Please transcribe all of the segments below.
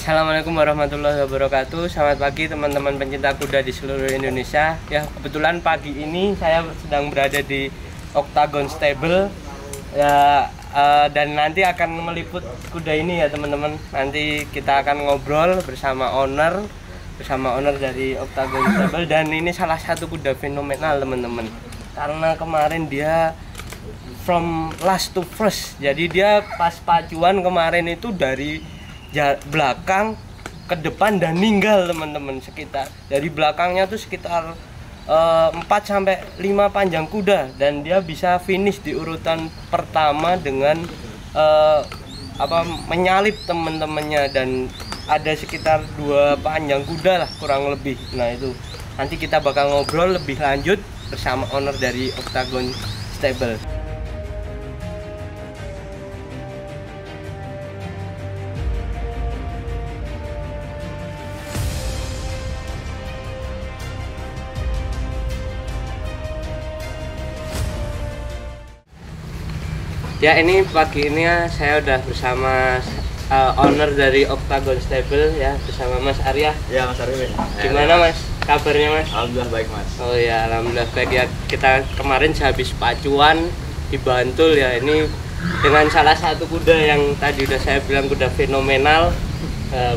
Assalamualaikum warahmatullahi wabarakatuh. Selamat pagi teman-teman pencinta kuda di seluruh Indonesia. Ya, kebetulan pagi ini saya sedang berada di Octagon Stable. Ya, dan nanti akan meliput kuda ini ya teman-teman. Nanti kita akan ngobrol bersama owner dari Octagon Stable, dan ini salah satu kuda fenomenal teman-teman. Karena kemarin dia from last to first. Jadi dia pas pacuan kemarin itu dari belakang ke depan dan ninggal teman-teman. Sekitar dari belakangnya tuh sekitar 4 sampai 5 panjang kuda, dan dia bisa finish di urutan pertama dengan menyalip teman-temannya, dan ada sekitar 2 panjang kuda lah kurang lebih. Nah itu nanti kita bakal ngobrol lebih lanjut bersama owner dari Octagon Stable. Ya, ini pagi ini ya, saya udah bersama owner dari Octagon Stable ya, bersama Mas Arya. Ya, Mas Arya. Gimana Mas? Kabarnya Mas? Alhamdulillah baik Mas. Oh ya, alhamdulillah baik ya. Kita kemarin sehabis pacuan di Bantul ya, ini dengan salah satu kuda yang tadi udah saya bilang kuda fenomenal.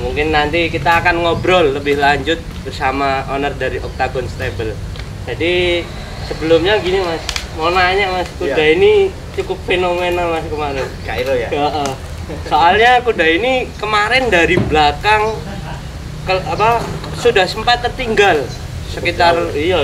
Mungkin nanti kita akan ngobrol lebih lanjut bersama owner dari Octagon Stable. Jadi sebelumnya gini Mas, mau nanya Mas, kuda ini cukup fenomenal Mas kemarin. Cairo ya? Soalnya kuda ini kemarin dari belakang sudah sempat tertinggal sekitar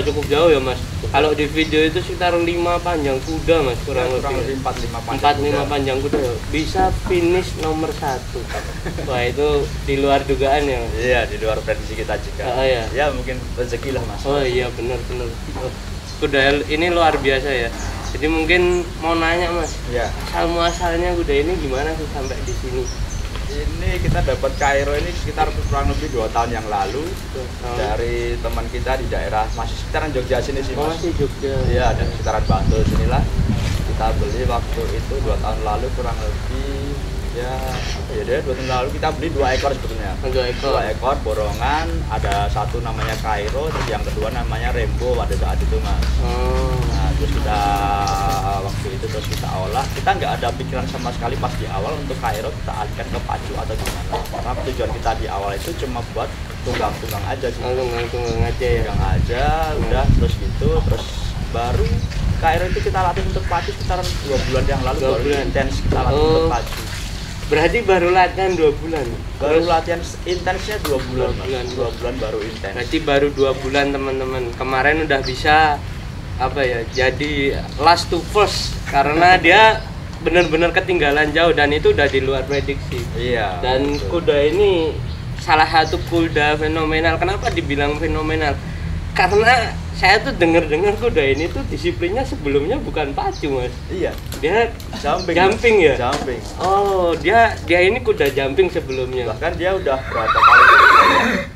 cukup jauh ya Mas. Kalau di video itu sekitar 5 panjang kuda Mas, kurang lebih 4-5 panjang kuda bisa finish nomor 1. Wah, itu di luar dugaan ya Mas? Iya, di luar prediksi kita juga. Ya mungkin rezeki lah Mas. Oh iya, benar. Kuda ini luar biasa ya. Jadi mungkin mau nanya Mas, asal muasalnya kuda ini gimana sih sampai di sini? Ini kita dapat Cairo ini sekitar kurang lebih 2 tahun yang lalu dari teman kita di daerah masih sekitaran Jogja sini sih Mas. Masih Jogja. Iya, dan sekitaran Bantul sinilah. Kita beli waktu itu 2 tahun lalu kurang lebih dia 2 tahun lalu kita beli 2 ekor sebetulnya. 2 ekor borongan, ada satu namanya Cairo, terus yang kedua namanya Rembo pada saat itu Mas. Nah, terus kita waktu itu terus kita olah. Kita nggak ada pikiran sama sekali pas di awal untuk Cairo kita alihkan ke pacu atau gimana. Karena tujuan kita di awal itu cuma buat tunggang-tunggang aja sih. Tunggang aja ya. Tunggang aja, udah terus gitu, terus baru Cairo itu kita latih untuk pacu sekitar 2 bulan yang lalu. 2 bulan intens kita latih untuk pacu. Berarti baru latihan 2 bulan. Baru latihan intensnya 2 bulan. 2 bulan baru intens. Berarti baru 2 bulan teman-teman. Kemarin udah bisa jadi last to first karena dia benar-benar ketinggalan jauh, dan itu udah di luar prediksi. Iya. Dan betul. Kuda ini salah satu kuda fenomenal. Kenapa dibilang fenomenal? Karena saya tuh dengar kuda ini tuh disiplinnya sebelumnya bukan pacu Mas. Iya. Dia jumping ya. Jumping. Oh, dia ini kuda jumping sebelumnya. Bahkan dia udah berapa kali?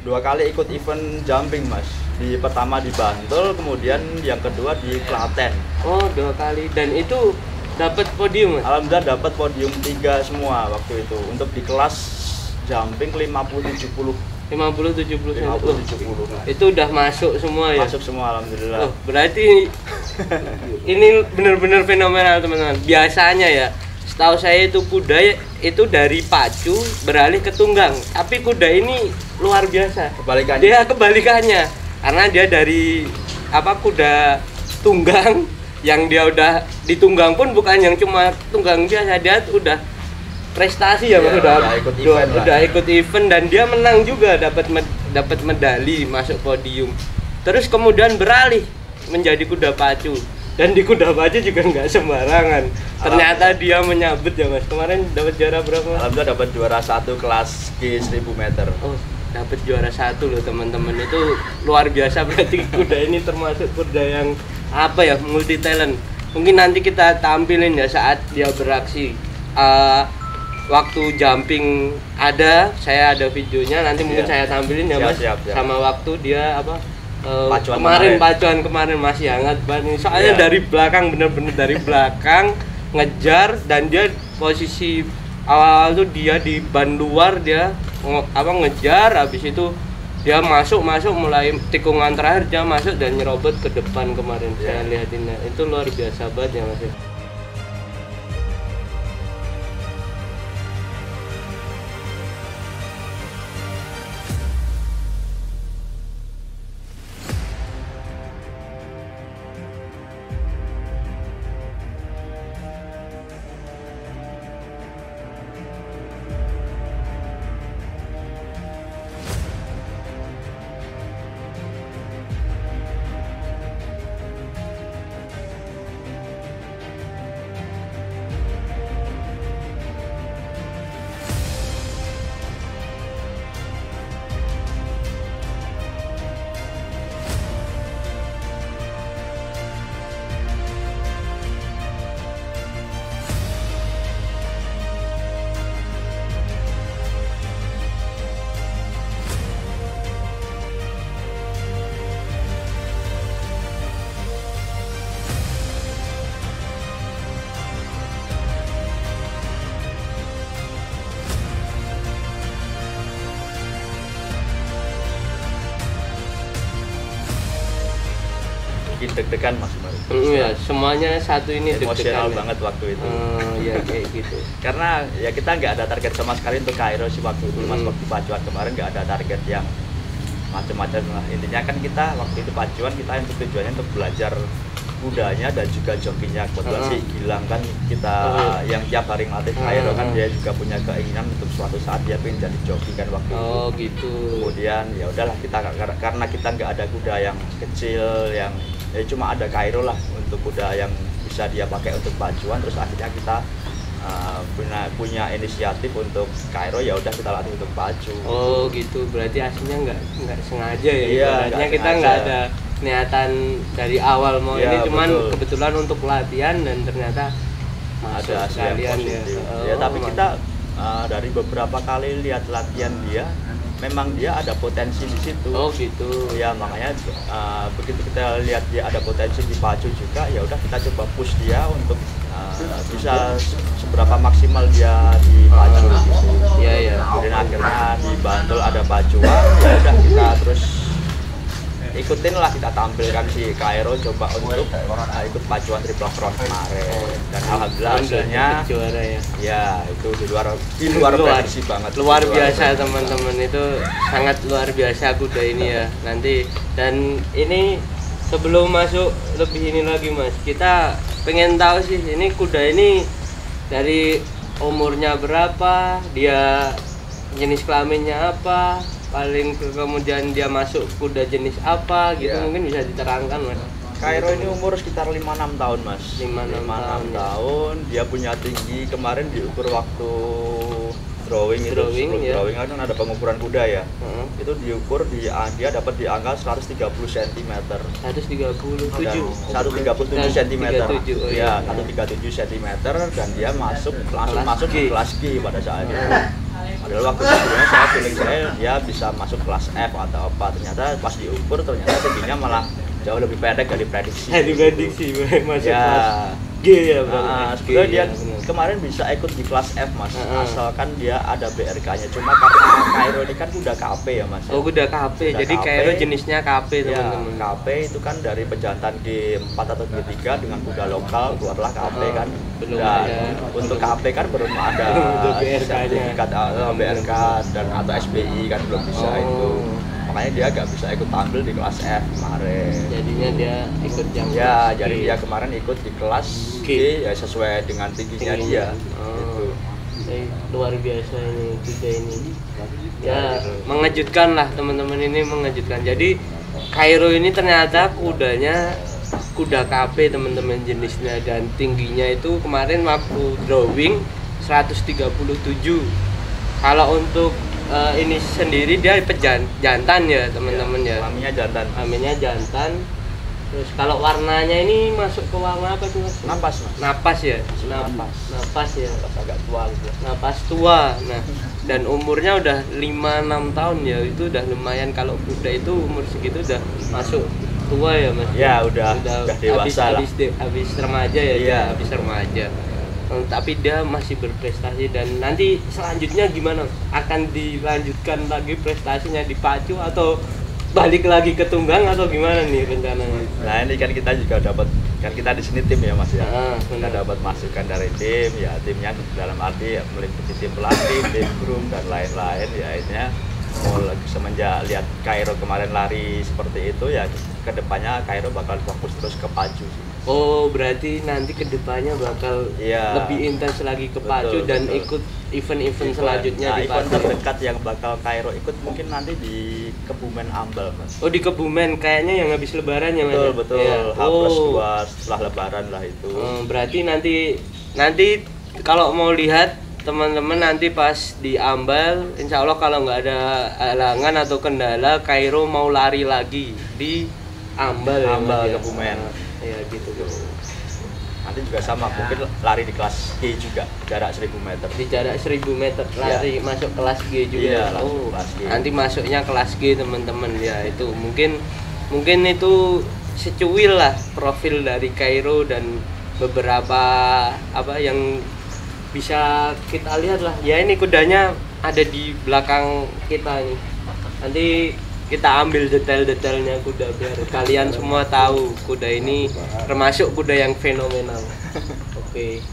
2 kali ikut event jumping Mas. Pertama di Bantul, kemudian yang kedua di Klaten. Oh, 2 kali, dan itu dapat podium Mas? Alhamdulillah dapat podium 3 semua waktu itu untuk di kelas jumping 50-70. 50-70. Itu udah masuk semua ya? Masuk semua alhamdulillah. Berarti ini benar-benar fenomenal teman-teman. Biasanya ya, setahu saya itu kuda itu dari pacu beralih ke tunggang. Tapi kuda ini luar biasa. Kebalikannya. Dia kebalikannya. Karena dia dari kuda tunggang yang dia udah ditunggang pun bukan yang cuma tunggang biasa, dia udah prestasi ya, udah ikut event, dan dia menang juga, dapat medali, masuk podium. Terus kemudian beralih menjadi kuda pacu, dan di kuda pacu juga nggak sembarangan. Ternyata dia menyabet ya Mas. Kemarin dapat juara berapa Mas? Alhamdulillah dapat juara 1 kelas G 1000 meter. Oh, dapat juara 1 loh teman-teman, itu luar biasa. Berarti kuda ini termasuk kuda yang multi talent. Mungkin nanti kita tampilin ya saat dia beraksi. Waktu jumping saya ada videonya, nanti mungkin saya tampilin ya Mas. Siap. Sama waktu dia pacuan kemarin masih hangat banget. Soalnya dari belakang, bener-bener dari belakang ngejar, dan dia posisi awal-awal tuh dia di ban luar, dia ngejar, habis itu dia masuk mulai tikungan terakhir dia masuk dan nyerobot ke depan kemarin. Saya lihatin itu luar biasa banget ya Mas. Bikin deg-degan Mas kemarin. Iya, semuanya satu ini Emosional deg-degan ya. banget waktu itu. Ya kayak gitu. Karena ya kita nggak ada target sama sekali untuk Kairo sih waktu itu. Mas waktu pacuan kemarin nggak ada target yang macam-macam lah. Intinya kan kita waktu itu pacuan kita untuk tujuannya untuk belajar kudanya dan juga jokinya. Kebetulan sih Gilang kan kita yang tiap hari ngelatih Kairo kan dia juga punya keinginan untuk suatu saat dia pengen jadi joki kan waktu itu. Oh gitu. Kemudian ya udahlah kita karena kita nggak ada kuda yang kecil yang ya cuma ada Kairo lah untuk kuda yang bisa dia pakai untuk pacuan, terus akhirnya kita punya inisiatif untuk Kairo, ya udah kita latih untuk pacu. Oh gitu, berarti aslinya nggak sengaja ya. Iya, Ibaratnya kita nggak ada niatan dari awal mau ya, ini, cuman betul. kebetulan untuk latihan dan ternyata ada hasil yang sekalian positif. ya. Ya tapi kita dari beberapa kali lihat latihan dia, memang dia ada potensi di situ. Oh gitu. Ya makanya begitu kita lihat dia ada potensi di pacu juga, ya udah kita coba push dia untuk bisa seberapa maksimal dia di pacu gitu. Iya ya. Kemudian akhirnya di Bantul ada pacuan, ya udah kita terus ikutin lah, kita tampilkan si Kairo coba untuk ikut pacuan triple crown kemarin, dan alhamdulillah hasilnya juara ya. Ya itu di luar prediksi banget. Luar biasa teman-teman, itu sangat luar biasa kuda ini ya. Nanti dan ini sebelum masuk lebih ini lagi Mas, kita pengen tahu sih ini kuda ini dari umurnya berapa, dia jenis kelaminnya apa, paling kemudian dia masuk kuda jenis apa gitu, mungkin bisa diterangkan Mas. Kairo ini umur sekitar 5-6 tahun Mas. 5-6 tahun. Dia punya tinggi kemarin diukur waktu drawing kan ada pengukuran kuda ya. Itu diukur dia dapat di angka 130 cm. 137 cm. Oh, ya, 137 cm dan dia langsung masuk ke kelas G pada saat itu. Padahal waktu sebelumnya saya dia bisa masuk kelas F atau apa, ternyata pas diukur ternyata tingginya malah jauh lebih pendek dari prediksi. Masuk ya. kelas G ya berarti. Sebenarnya dia kemarin bisa ikut di kelas F Mas, asalkan dia ada BRK-nya. Cuma karena Kairo ini kan kuda KP ya Mas. Oh kuda KP, jadi Kairo jenisnya KP teman-teman. Ya, KP itu kan dari pejantan G4 atau G3 dengan kuda lokal keluarlah KP kan. Belum Dan ada. untuk KP kan belum ada sertifikat BRK dan atau SBI kan belum bisa itu. Makanya dia nggak bisa ikut tampil di kelas F kemarin. Jadinya dia ikut yang ya, kelas jadi G. dia kemarin ikut di kelas G ya sesuai dengan tingginya dia. Gitu. Luar biasa ini kuda ini. Ya, mengejutkan lah teman-teman, ini mengejutkan. Jadi Kairo ini ternyata kudanya kuda KP teman-teman jenisnya, dan tingginya itu kemarin waktu drawing 137. Kalau untuk ini sendiri dia jantan ya teman-teman ya. Kelaminnya jantan. Terus kalau warnanya ini masuk ke warna apa sih Mas? Napas Mas. Napas ya. Napas ya. Napas agak tua gitu. Napas tua. Nah, dan umurnya udah 5-6 tahun ya. Itu udah lumayan, kalau kuda itu umur segitu udah masuk tua ya Mas. Ya, udah dewasa lah. Habis remaja ya. Iya. Habis remaja. Tapi dia masih berprestasi, dan nanti selanjutnya gimana? Akan dilanjutkan lagi prestasinya di pacu atau balik lagi ke tunggang atau gimana nih rencananya? Nah ini kan kita juga dapat, kan kita di sini tim ya Mas ya. Kita Benar. dapat masukan dari tim, ya timnya dalam arti meliputi tim pelatih, tim grup dan lain-lain. Ya akhirnya semenjak lihat Kairo kemarin lari seperti itu, ya kedepannya Kairo bakal fokus terus ke pacu sih. Oh, berarti nanti kedepannya bakal Iya. lebih intens lagi ke pacu Betul, dan betul. ikut event-event selanjutnya di event pacu. terdekat yang bakal Kairo ikut mungkin nanti di Kebumen Ambal Mas. Oh, di Kebumen kayaknya yang habis lebaran ya Mas? Betul betul. Ya. H+2 setelah lebaran lah itu. Berarti nanti kalau mau lihat teman-teman nanti pas di Ambal, insya Allah kalau nggak ada halangan atau kendala, Kairo mau lari lagi di Ambal, Ambal ya, Mas, ya? Kebumen. Ya gitu. Nanti juga sama, mungkin lari di kelas G juga, jarak 1000 meter. Di jarak 1000 meter lari masuk kelas G juga. Iya, langsung kelas G. Nanti masuknya kelas G teman-teman ya. Itu mungkin itu secuil lah profil dari Kairo dan beberapa apa yang bisa kita lihat lah. Ya ini kudanya ada di belakang kita nih. Nanti kita ambil detail-detailnya kuda biar kalian semua tahu kuda ini termasuk kuda yang fenomenal. Oke.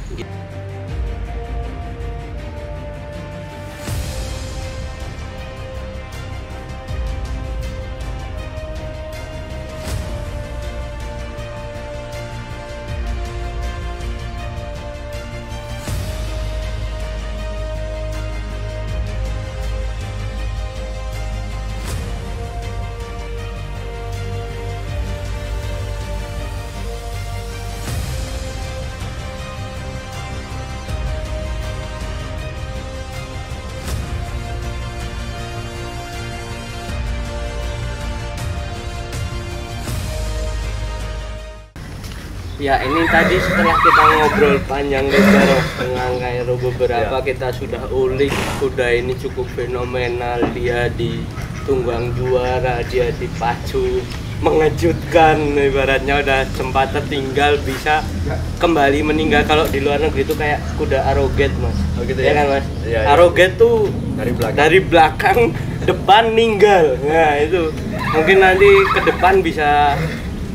Ya ini tadi setelah kita ngobrol panjang lebar dengan Kairo beberapa, kita sudah ulik kuda ini cukup fenomenal. Dia di tunggang juara, dia di pacu mengejutkan, ibaratnya udah sempat tertinggal bisa kembali meninggal. Kalau di luar negeri itu kayak kuda Aroget Mas. Oh gitu ya ya? kan Mas? Iya, iya. Aroget tuh Dari belakang. depan ninggal. Nah itu mungkin nanti ke depan bisa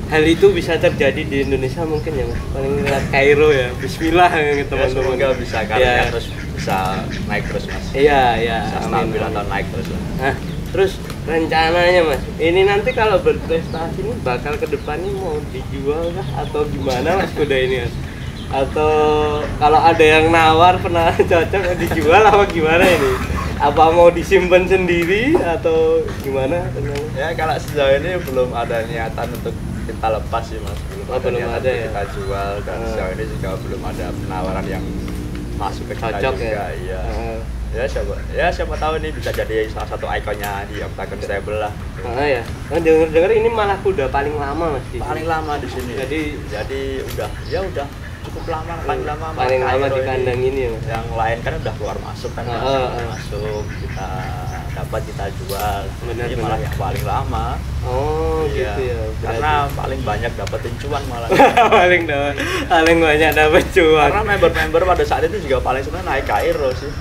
hal itu bisa terjadi di Indonesia mungkin ya Mas. Paling lihat Kairo ya. Bismillah ya, Ya, teman-teman. semoga bisa karena Ya. terus bisa naik terus Mas. Iya, iya. Bisa Amin. stabil atau naik terus lah. Nah, terus rencananya Mas, ini nanti kalau berprestasi ini bakal ke depannya mau dijual kah atau gimana Mas kuda ini Mas? Atau kalau ada yang nawar pernah cocok dijual apa gimana ini? Apa mau disimpan sendiri atau gimana? Ya kalau sejauh ini belum ada niatan untuk kita lepas sih Mas. Belum niatan ada untuk ya? kita jual dan sejauh ini juga belum ada penawaran yang masuk ke kita Cocok juga. ya? Iya. Siapa tahu ini bisa jadi salah satu ikonnya di Octagon Stable lah. Ya. Nah, dengar ini malah kuda paling lama Mas di sini. Paling lama di sini. Jadi udah cukup lama, paling lama di kandang ini ya Mas. Yang lain kan udah keluar masuk kan, masuk kita dapat kita jual. Benar, Ini malah benar. yang paling lama. Oh Iya. gitu ya. Karena paling banyak dapetin cuan malah. paling banyak dapat cuan. Karena member-member pada saat itu juga paling senang naik Kairo sih.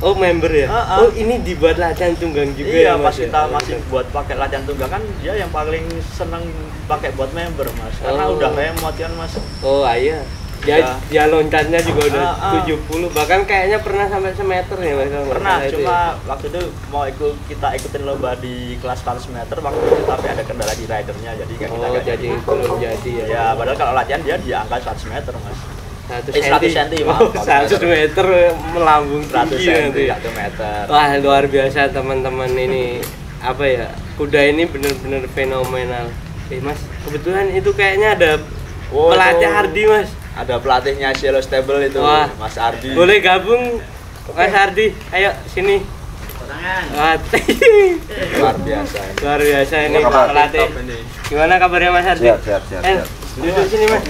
Oh member ya? Ah. Oh ini dibuat latihan tunggang juga Iya, ya pas Mas? kita ya? masih buat pakai latihan tunggang kan dia yang paling seneng pakai buat member Mas. Karena Oh. udah remote kan Mas. Oh iya. Dia loncatnya juga udah 70, bahkan kayaknya pernah sampai semeter ya Mas? Pernah, Itu cuma ya? waktu itu mau kita ikutin lomba di kelas 100 meter waktu itu, tapi ada kendala di ridernya jadi kita nggak jadi belum jadi ya? Ya, padahal kalau latihan dia di angka 100 meter Mas. 100 100 cm, Oh, maaf. 100 meter melambung 100 tinggi nanti. cm, 1 meter. Wah luar biasa teman-teman ini. Apa ya, kuda ini bener-bener fenomenal. Mas, kebetulan itu kayaknya ada Oh, pelatih itu Ardi Mas. Ada pelatihnya Cielo Stable itu, Wah. Mas Ardi. Boleh gabung Mas Ardi, ayo sini. Wah, Luar biasa. luar biasa ini Apa kabar? pelatih. Top ini. Gimana kabarnya Mas Ardi? Siap. Duduk sini Mas.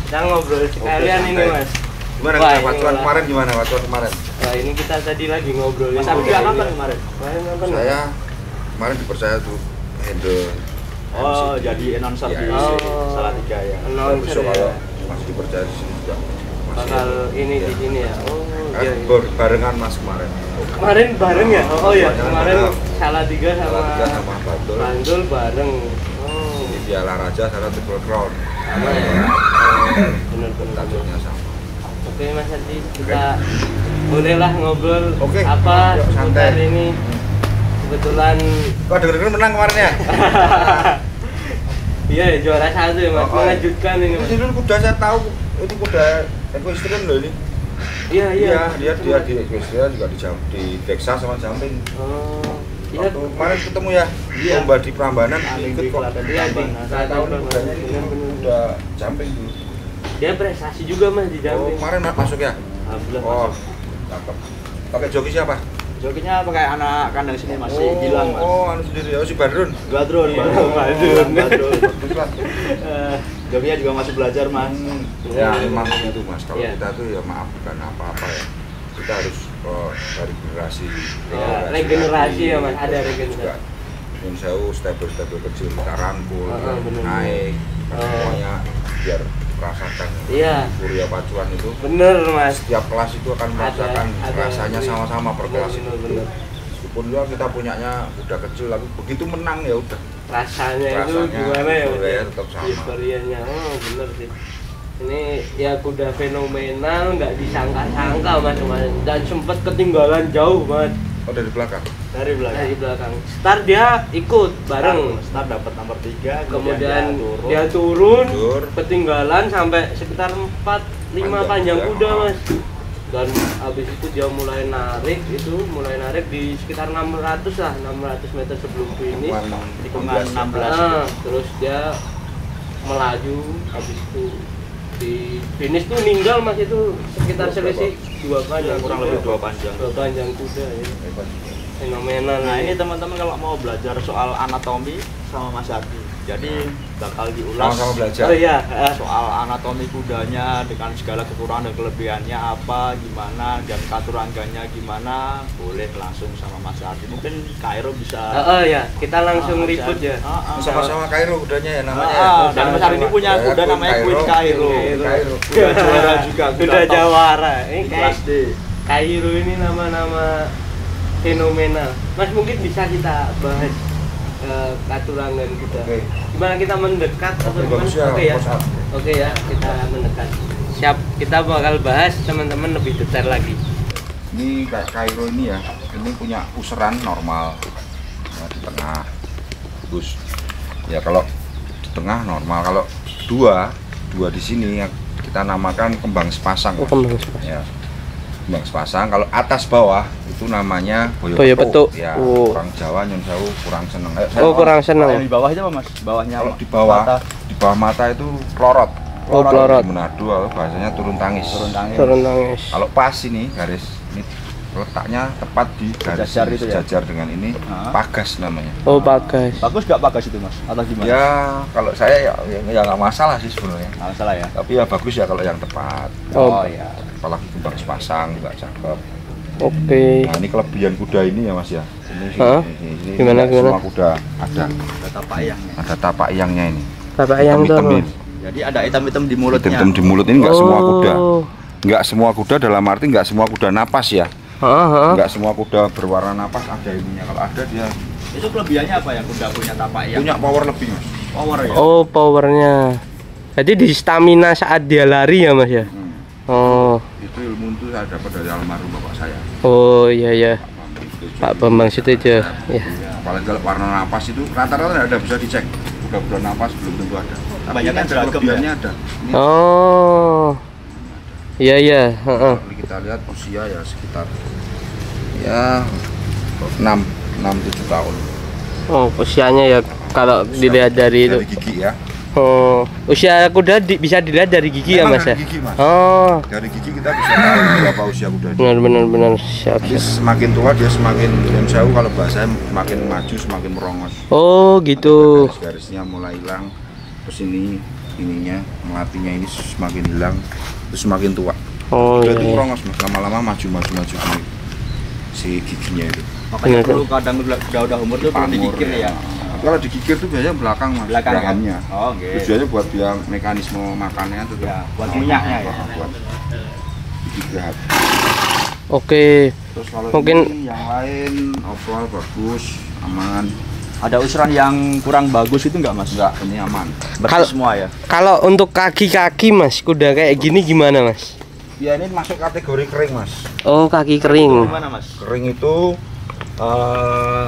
Kita ngobrol sekalian ini santai. Mas. Gimana Wah, Watuan ini kemarin gimana? Watuan kemarin? Wah ini kita tadi lagi ngobrolin. Mas Ardi kuda apa ini. kemarin? Kemarin nonton nggak? Saya kemarin dipercaya untuk handle Oh, MC. jadi announcer Iya, di Oh. Salatiga ya. Announcer Besok kalau ya. masih dipercaya di sini juga bakal ini di sini ya. Oh iya. Barengan Mas kemarin. Kemarin bareng ya? Oh iya, kemarin Salatiga sama Bantul bareng. Di Piala Raja sama Triple Crown. Sama ya? Bener-bener. Tajuknya sama. Oke Mas Adi, kita bolehlah ngobrol Oke, apa yuk, seputar ini. Kebetulan kok denger-denger menang kemarin ya? Iya, juara 1 ya Mas, mengejutkan ini Mas. Ini kuda saya tahu, itu kuda equestrian loh ini. Iya, dia di equestrian juga di Texas sama Jumping. Oh, iya. Waktu kemarin ketemu ya, lomba di Prambanan ikut kok. Iya, Saya tahu nih kudanya ini udah Jumping dulu. Dia prestasi juga Mas di Oh, Jumping. kemarin masuk ya? Alhamdullah Oh, masuk. cakep. Pakai joki siapa? Jokinya pakai anak kandang sini masih hilang Mas. Oh, anu sendiri. Oh, si Badrun. Badrun. Jokinya juga masih belajar Mas. Ya, memang itu Mas. Kalau Iya. kita tuh ya maaf bukan apa-apa ya. Kita harus dari generasi. Regenerasi ya Mas, ada regenerasi. Yang jauh stable kecil kita rangkul, bener. naik, semuanya biar merasakan. Iya. Kuliah pacuan itu. Bener Mas. Setiap kelas itu akan merasakan rasanya sama-sama per kelas itu. Bener. Meskipun juga kita punyanya udah kecil, tapi begitu menang ya udah. Rasanya itu gimana ya Mas? Ya, tetap sama. Euforianya, bener sih. Ini ya kuda fenomenal, nggak disangka-sangka Mas kemarin. Dan sempat ketinggalan jauh Mas. Oh, dari belakang. Dari belakang. Start dia ikut bareng. Start dapat nomor 3, Kemudian dia turun, Mundur. ketinggalan sampai sekitar 4-5 panjang kuda Mas. Dan habis itu dia mulai narik di sekitar 600 lah, 600 meter sebelum finish. Tikungan 16. Terus dia melaju, habis itu di finish tuh ninggal Mas, itu sekitar selisih 2 panjang, kurang lebih 2 panjang. 2 panjang kuda ya. Fenomenal. Nah ini teman-teman kalau mau belajar soal anatomi sama Mas Adi, jadi bakal diulas Sama-sama belajar. Oh iya, soal anatomi kudanya dengan segala kekurangan dan kelebihannya apa, gimana, dan katurangganya gimana, boleh langsung sama Mas Adi. Mungkin Kairo bisa. ya, kita langsung ribut ya. Sama-sama Kairo kudanya ya namanya. Dan Mas Adi ini punya kuda namanya Queen Kairo. Kuda juara juga. Kuda jawara. Ini kelas D. Kairo ini nama-nama fenomenal. Mas, mungkin bisa kita bahas katurangan kita. Oke. Gimana kita mendekat atau gimana? Bagus ya, Oke ya. close up. Oke ya, kita mendekat. Siap, kita bakal bahas teman-teman lebih detail lagi. Ini kayak Kairo ini ya, ini punya useran normal ya, di tengah bagus ya. Kalau di tengah normal, kalau dua di sini yang kita namakan kembang sepasang. Kembang sepasang. Ya, kembang sepasang. Kalau atas bawah itu namanya boyo Boyo petuk. petuk. Ya, Oh. orang Jawa nyon jauh kurang seneng. Kurang seneng. Yang di bawah itu apa Mas? Bawahnya Kalau apa? di bawah, Mata. di bawah mata itu pelorot. Oh, pelorot. Di Manado bahasanya turun tangis. Turun tangis. Kalau pas ini garis ini letaknya tepat di garis Sejajar itu ya? sejajar dengan ini, pagas namanya. Oh, bagas. Bagus nggak pagas itu Mas? Atau gimana? Ya kalau saya ya nggak masalah sih sebenarnya. Nggak masalah ya. Tapi ya bagus ya kalau yang tepat. Oh, ya. Apalagi kembang sepasang juga cakep. Oke. Nah ini kelebihan kuda ini ya Mas ya. Ini Gimana? semua kuda ada Tapak ayangnya. ada tapak iyangnya ini. Bapak yang Hitam-hitam tuh. ini. Jadi ada hitam-hitam di mulutnya. Hitam di mulut ini nggak semua kuda. Oh. Nggak semua kuda dalam arti nggak semua kuda napas ya. Nggak semua kuda berwarna napas ada ininya. Kalau ada dia Itu kelebihannya apa ya kuda punya tapak ayang? punya power lebih Mas. Power ya. Oh, powernya. Jadi di stamina saat dia lari ya Mas ya. Oh. Itu ilmu itu saya dapat dari almarhum bapak saya. Oh iya ya. Pak Bambang Sutejo. Ya. Apalagi kalau warna napas itu rata-rata tidak ada, bisa dicek. Kuda-kuda napas belum tentu ada. Tapi Kebanyakan ini beragam kelebihannya ya? ada. Ini Oh. Iya ya. kalau kita lihat usia ya sekitar ya 6-7 tahun. Oh, usianya ya kalau dilihat dari itu. Dari gigi ya. Oh, usia kuda bisa dilihat dari gigi ya Memang Mas dari ya. gigi, Mas. Oh, Dari gigi kita bisa tahu berapa usia kuda ini. benar siap. Jadi semakin tua dia semakin jauh, kalau bahasanya semakin maju semakin merongos. Oh, gitu. Garis-garisnya mulai hilang. Terus ininya melatinya ini semakin hilang, terus semakin tua. Oh Kuda iya. itu Iya. merongos Mas, lama-lama maju si giginya itu. Makanya perlu kadang udah umur tuh perlu Pamur, dikikir ya. Kalau digigir tuh biasanya belakang mas, belakangnya. Oh, okay. Tujuannya buat biar mekanisme makannya tetap ya, buat minyaknya ya. Buat digigir. Oke. Terus kalau mungkin ini yang lain overall bagus, aman. Ada usuran yang kurang bagus itu enggak mas? Enggak, ini aman. Bersih semua ya. Kalau untuk kaki-kaki mas, kuda kayak gini gimana mas? Ya ini masuk kategori kering mas. Oh kaki kering. Gimana mas? Kering itu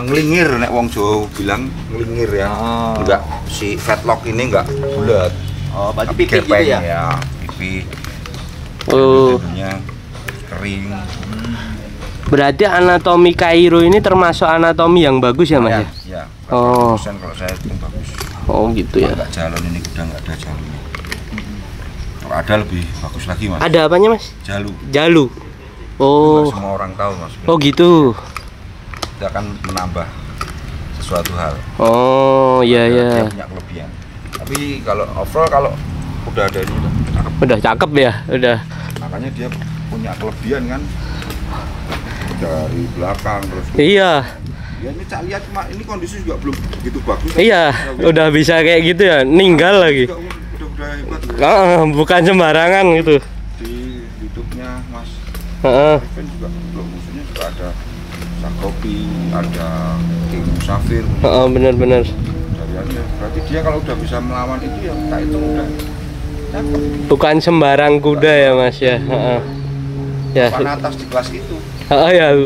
ngelingir, nek wong Jawa bilang ngelingir ya. Enggak, si fatlock ini enggak bulat. Oh, berarti pipi gitu ya? Ya, pipi. Oh. Dulunya kering. Berarti anatomi Kairo ini termasuk anatomi yang bagus ya mas? Ya. Oh. Kalau saya itu bagus. Oh gitu ya. Enggak jalur ini kuda enggak ada jalurnya. Kalau ada lebih bagus lagi mas. Ada apanya mas? Jalu. Jalu. Oh. Enggak semua orang tahu mas. Oh gitu. Itu akan menambah sesuatu hal. Oh iya Dia ya. punya kelebihan. Tapi kalau overall kalau udah ada ini udah cakep. Udah cakep ya, udah. Makanya dia punya kelebihan kan dari belakang terus. Iya. Ya ini cak lihat ini kondisi juga belum begitu bagus. Iya, udah bisa kayak gitu ya, ninggal lagi. Udah hebat. Bukan sembarangan gitu. Di YouTube-nya Mas Heeh. Kevin juga belum, musuhnya juga ada Sakopi, ada King Musafir. Bener-bener. Berarti dia kalau udah bisa melawan itu ya tak itu udah cakep. Bukan sembarang kuda ya mas ya. Ya. Papan atas di kelas itu. Ya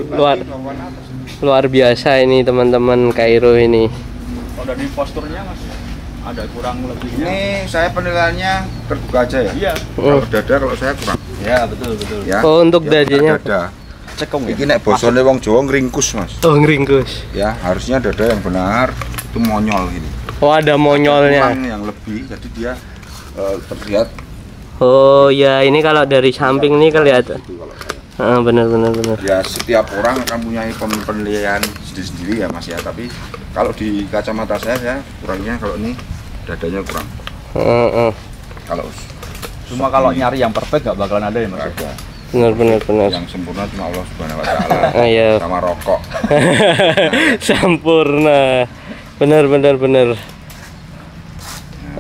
luar biasa ini teman-teman Kairo ini. Kalau dari posturnya mas, ada kurang lebihnya. Ini saya penilaiannya terbuka aja ya. Iya. Kalau dada kalau saya kurang. Ya betul. Ya. Oh untuk dadanya. Dada. Cekung ya. Iki nek bosone wong Jawa ngringkus mas. Oh ngeringkus. Ya harusnya dada yang benar itu monyol gini. Oh ada monyolnya. Tulang yang lebih, jadi dia terlihat. Oh ya ini kalau dari samping nih kelihatan. Itu kalau saya. Bener. Ya setiap orang akan punya penilaian sendiri-sendiri ya mas ya. Tapi kalau di kacamata saya kurangnya kalau ini dadanya kurang. Kalau cuma kalau nyari yang perfect gak bakalan ada ya mas. Bener. Yang sempurna cuma Allah Subhanahu Wa Taala. Iya. Sama rokok. Sempurna. Bener. Nah,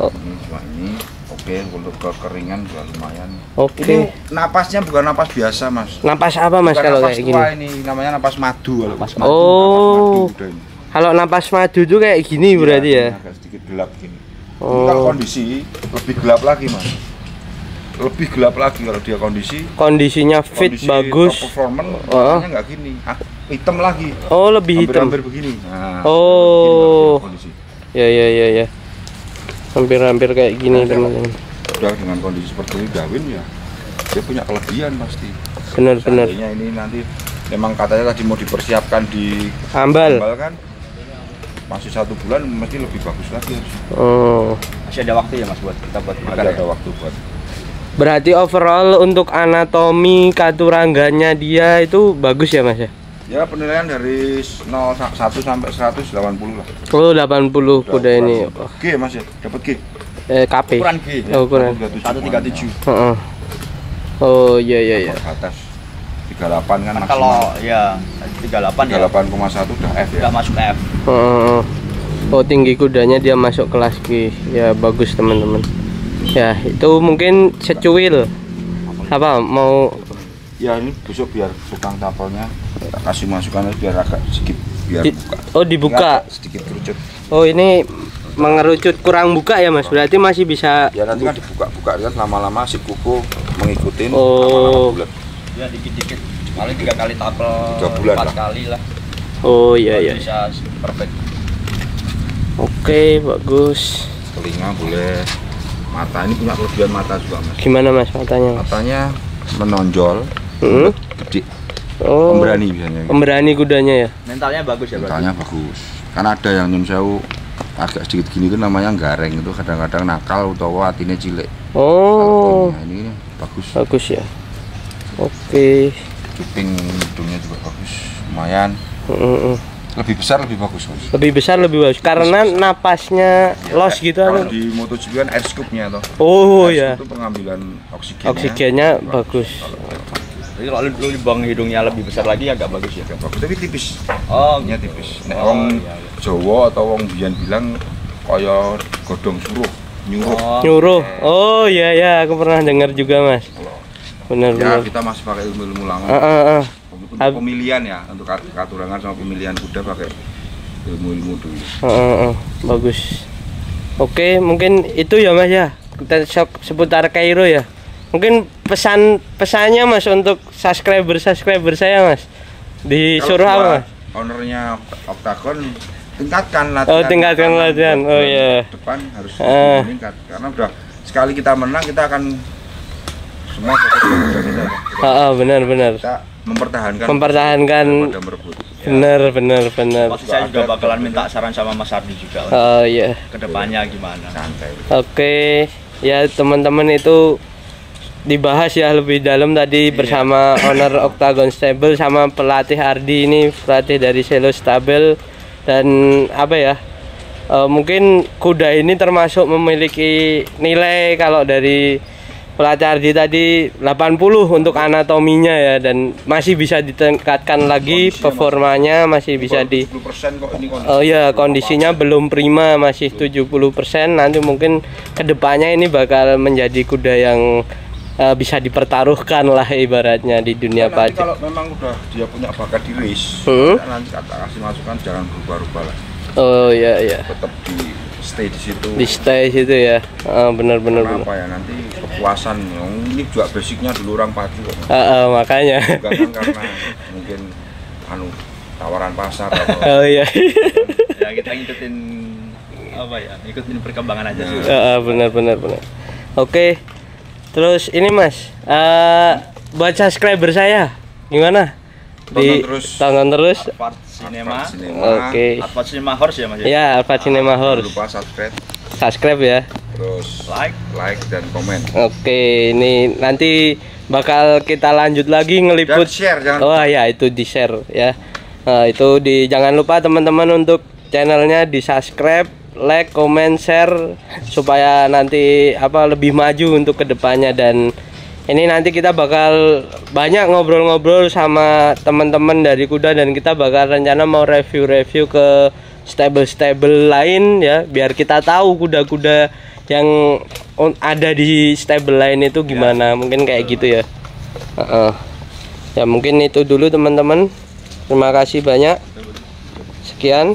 ini cuma ini. Oke, untuk kekeringan juga lumayan. Oke. Ini napasnya bukan napas biasa mas. Napas apa mas Bukan kalau napas kayak tua gini? Ini namanya napas madu. Napas madu. Oh. Napas madu kuda ini. Kalau napas madu tuh kayak gini Iya, berarti ya? agak sedikit gelap gini. Ini Oh. kalau kondisi lebih gelap lagi mas. Lebih gelap lagi kalau dia Kondisinya fit kondisi bagus. top performance warnanya nggak gini, hitam lagi. Oh lebih hitam. Hampir begini. Nah, Oh. begini kondisi. Ya. Hampir kayak gini Nah, teman-teman. Udah dengan kondisi seperti ini Darwin ya, dia punya kelebihan pasti. Bener. Seandainya ini nanti memang katanya tadi mau dipersiapkan di Ambal. kan, masih 1 bulan mesti lebih bagus lagi harus. Oh. Masih ada waktu ya mas buat kita buat makan. Ada waktu buat. Berarti overall untuk anatomi katurangganya dia itu bagus ya mas ya? Ya penilaian dari 1 sampai 180 lah. Oh 80 kuda ini. G mas ya, dapat G. KP. Ukuran G. Oh, ukuran. 137. Oh iya. Atas 38 kan maksimal. Kalau ya 38 ya. 38,1 udah F ya. Udah masuk F. Oh tinggi kudanya dia masuk kelas G. Ya bagus teman-teman. Ya itu mungkin secuil. Apa mau? Ya ini besok biar tukang tapelnya kita kasih masukan biar agak sedikit biar buka. Oh dibuka. Agak sedikit kerucut. Oh ini mengerucut kurang buka ya mas. Berarti masih bisa. Ya nanti kan dibuka kan lama-lama si kuku mengikutin Oh. lama-lama bulat. Ya dikit-dikit. Paling 3 kali tapel, 3 bulan 4 lah. kali lah. Oh iya. Bisa perfect. Oke bagus. Telinga boleh. Mata ini punya kelebihan mata juga mas. Gimana mas matanya? Mas? Matanya menonjol, gede, Oh. pemberani biasanya. Pemberani kudanya ya. Mentalnya bagus ya berarti. Mentalnya bagus. Karena ada yang nyun sewu agak sedikit gini itu namanya gareng, itu kadang-kadang nakal utawa hatinya cilik. Oh. Nah, ini bagus. Bagus ya. Oke. Kuping hidungnya juga bagus, lumayan. Lebih besar lebih bagus mas. Lebih besar lebih bagus karena napasnya los gitu Kalau atau? di MotoGP kan air scoop-nya toh. Oh Air ya. scoop itu pengambilan oksigennya. Oksigennya bagus. Jadi kalau lubang hidungnya lebih besar lagi agak bagus ya. Agak bagus tapi tipis. Oh, Nya tipis. Nek Oh, wong iya, iya. Jawa atau wong biyen bilang kaya godhong suruh, nyuruh. Oh, Nyuruh. Oh iya ya, aku pernah dengar juga Mas. Benar Ya, benar. kita masih pakai ilmu-ilmu lama. Ah. Untuk pemilihan ya, untuk katurangan sama pemilihan kuda pakai ilmu-ilmu dulu. Bagus. Oke, mungkin itu ya Mas ya. Kita seputar Kairo ya. Mungkin pesannya Mas untuk subscriber saya Mas. Disuruh Kalau apa buat Mas? Ownernya Octagon tingkatkan latihan. Oh, tingkatkan Karena latihan. buat Oh iya. Depan harus Ah. meningkat. Karena udah sekali kita menang kita akan semua fokus ke kuda kita. Benar. Kita mempertahankan daripada merebut. Benar. pasti saya juga bakalan minta saran sama Mas Ardi juga Oh iya. kedepannya gimana. Santai. Oke, ya teman-teman itu dibahas ya lebih dalam tadi bersama owner Octagon Stable sama pelatih Ardi ini, pelatih dari Selo Stable. Dan apa ya, mungkin kuda ini termasuk memiliki nilai kalau dari pelatih Ardi tadi 80 untuk anatominya ya, dan masih bisa ditingkatkan lagi performanya, masih bisa di 10% kok ini Oh ya, kondisinya belum prima, masih 70%. Nanti mungkin kedepannya ini bakal menjadi kuda yang bisa dipertaruhkan lah ibaratnya di dunia nanti pajak. kalau memang udah dia punya bakat di race, Hmm? kita nanti kasih masukan jangan berubah-ubah lah. Oh iya. Tetap di stay di situ. Di stay situ ya. Benar. Kenapa ya, nanti kepuasan. Ini juga basicnya dulu orang pacu kok. Makanya. Bukan kan karena mungkin tawaran pasar atau Oh iya. Ya kita ngikutin apa ya? Ngikutin perkembangan aja sih. Benar. Oke. Terus ini Mas, buat subscriber saya gimana? Tonton terus. Advart Cinema. Oke. Advart Cinema Horse ya Mas? Ya, Alphard Cinema Jangan Horse. lupa subscribe, Subscribe ya. terus Like dan komen. Oke, ini nanti bakal kita lanjut lagi ngeliput. Dan share, jangan Oh ya, itu di share ya. Itu jangan lupa teman-teman untuk channelnya di subscribe, like, comment, share supaya nanti lebih maju untuk kedepannya. Dan ini nanti kita bakal banyak ngobrol-ngobrol sama teman-teman dari kuda, dan kita bakal rencana mau review-review ke stable-stable lain ya, biar kita tahu kuda-kuda yang ada di stable lain itu gimana. Mungkin kayak gitu ya. Ya mungkin itu dulu teman-teman. Terima kasih banyak. Sekian.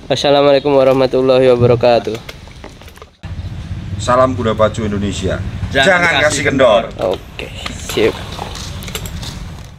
Assalamualaikum warahmatullahi wabarakatuh. Salam kuda pacu Indonesia. Jangan kasih kendor. Oke.